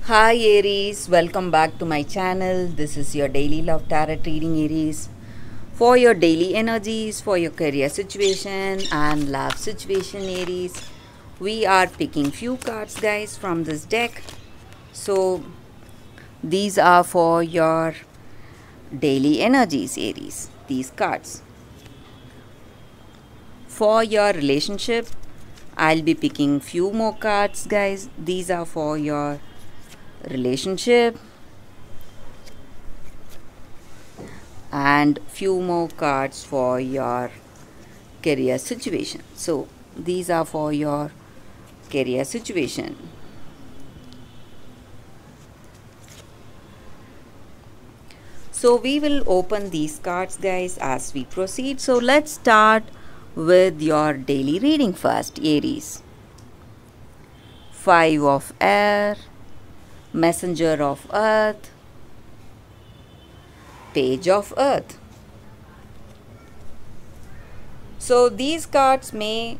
Hi Aries, welcome back to my channel. This is your daily love tarot reading, Aries. For your daily energies, for your career situation and love situation, Aries, we are picking few cards, guys, from this deck. So these are for your daily energies, Aries. These cards. For your relationship, I'll be picking few more cards, guys. These are for your relationship and few more cards for your career situation. So these are for your career situation. So we will open these cards, guys, as we proceed. So let's start with your daily reading first, Aries. Five of Air, Messenger of Earth, Page of Earth. So these cards may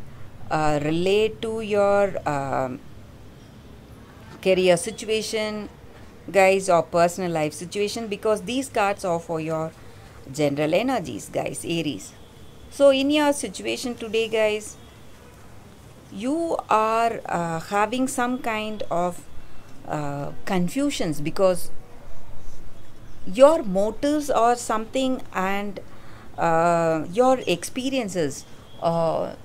relate to your career situation, guys, or personal life situation, because these cards are for your general energies, guys, Aries. So in your situation today, guys, you are having some kind of confusions because your motives or something and your experiences are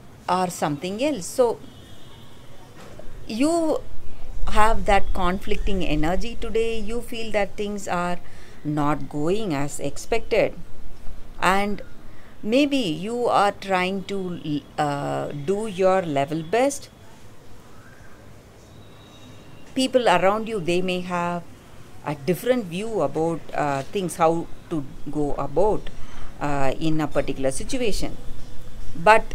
something else. So you have that conflicting energy today. You feel that things are not going as expected, and maybe you are trying to do your level best. People around you, they may have a different view about things, how to go about in a particular situation, but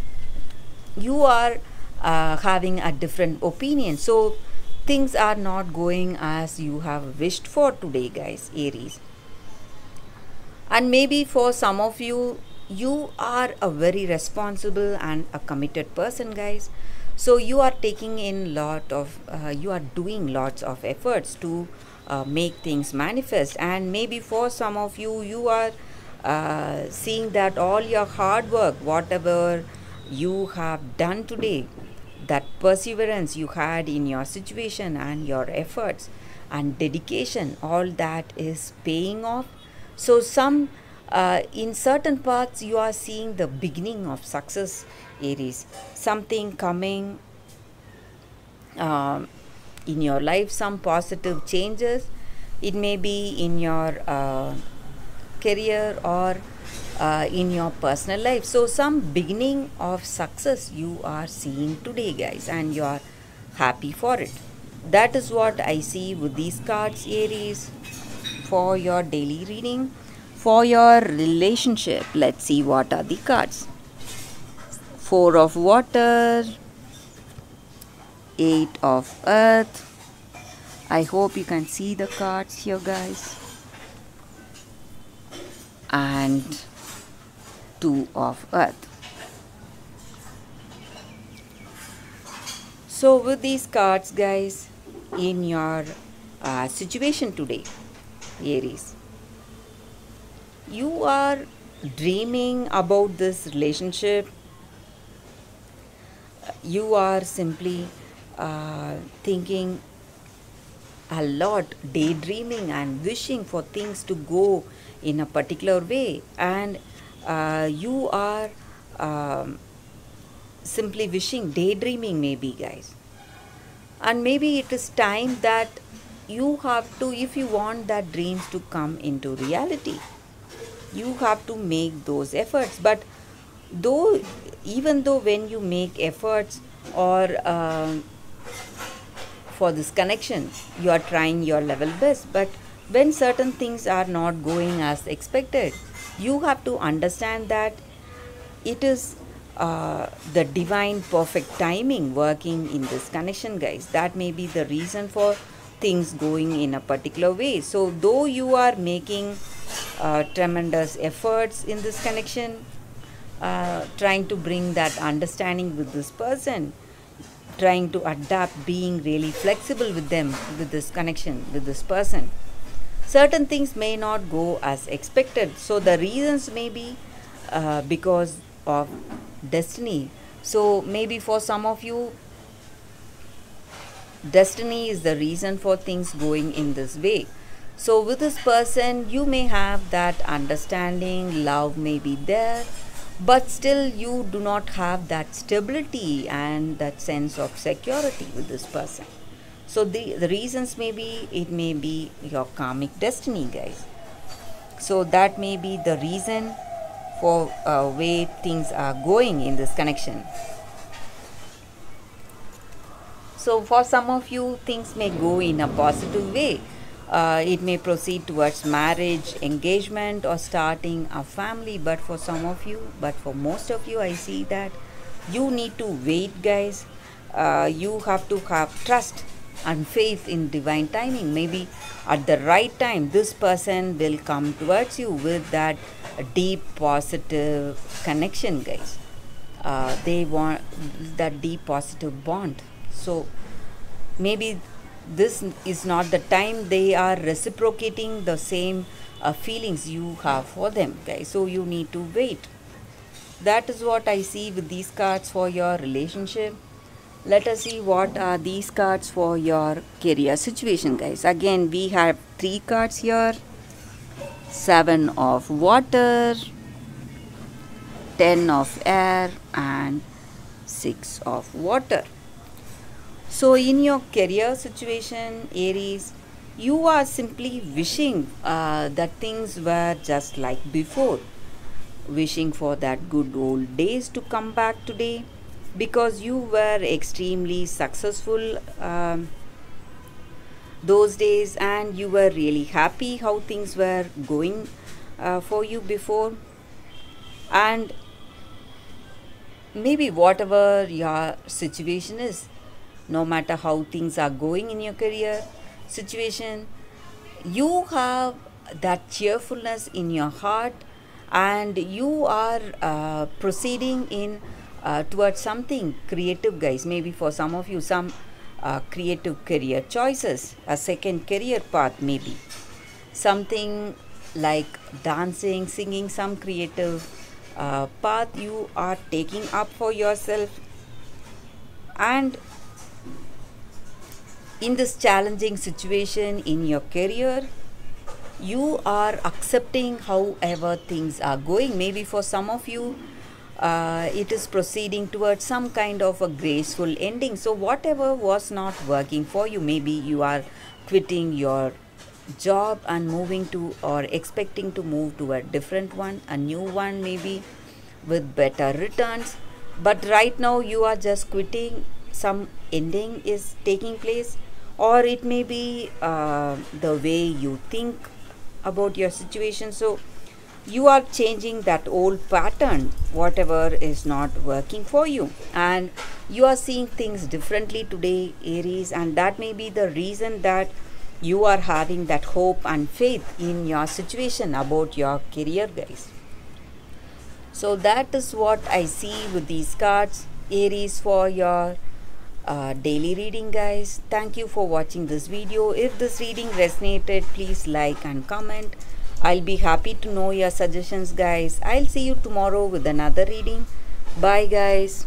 you are having a different opinion. So things are not going as you have wished for today, guys, Aries. And maybe for some of you, you are a very responsible and a committed person, guys. So you are taking in lot of you are doing lots of efforts to make things manifest. And maybe for some of you, you are seeing that all your hard work, whatever you have done today, that perseverance you had in your situation and your efforts and dedication, all that is paying off. So some in certain parts you are seeing the beginning of success, Aries. Something coming um, in your life, some positive changes. It may be in your career or in your personal life. So some beginning of success you are seeing today, guys, and you are happy for it. That is what I see with these cards, Aries, for your daily reading. For your relationship, let's see what are the cards. Four of Water, Eight of Earth. I hope you can see the cards here, guys. And Two of Earth. So with these cards, guys, in your situation today, Aries, you are dreaming about this relationship. You are simply thinking a lot, daydreaming and wishing for things to go in a particular way, and you are um, simply wishing, daydreaming, maybe, guys. And maybe it is time that you have to, if you want that dreams to come into reality, you have to make those efforts. But though, even though when you make efforts or for this connection, you are trying your level best, but when certain things are not going as expected, you have to understand that it is the divine perfect timing working in this connection, guys. That may be the reason for things going in a particular way. So though you are making tremendous efforts in this connection, trying to bring that understanding with this person, trying to adapt, being really flexible with them, with this connection, with this person. Certain things may not go as expected. So the reasons may be because of destiny. So maybe for some of you, destiny is the reason for things going in this way. So with this person, you may have that understanding, love may be there, but still you do not have that stability and that sense of security with this person. So the reasons may be, it may be your karmic destiny, guys. So that may be the reason for way things are going in this connection. So for some of you, things may go in a positive way. It may proceed towards marriage, engagement, or starting a family. But for some of you, but for most of you, I see that you need to wait, guys. You have to have trust and faith in divine timing. Maybe at the right time, this person will come towards you with that deep positive connection, guys. They want that deep positive bond. So maybe this is not the time they are reciprocating the same feelings you have for them, guys. So you need to wait. That is what I see with these cards for your relationship. Let us see what are these cards for your career situation, guys. Again, we have 3 cards here. 7 of water, 10 of air, and 6 of water. So in your career situation, Aries, you are simply wishing that things were just like before. Wishing for that good old days to come back today, because you were extremely successful those days and you were really happy how things were going for you before. And maybe whatever your situation is, no matter how things are going in your career situation, you have that cheerfulness in your heart and you are proceeding in towards something creative, guys. Maybe for some of you, some creative career choices, a second career path, maybe something like dancing, singing, some creative path you are taking up for yourself. And in this challenging situation in your career, you are accepting however things are going. Maybe for some of you, it is proceeding towards some kind of a graceful ending. So whatever was not working for you, maybe you are quitting your job and moving to, or expecting to move to a different one, a new one, maybe with better returns. But right now you are just quitting, some ending is taking place, or it may be the way you think about your situation. So you are changing that old pattern, whatever is not working for you, and you are seeing things differently today, Aries, and that may be the reason that you are having that hope and faith in your situation about your career, guys. So that is what I see with these cards, Aries, for your daily reading, guys. Thank you for watching this video. If this reading resonated, please like and comment. I'll be happy to know your suggestions, guys. I'll see you tomorrow with another reading. Bye, guys.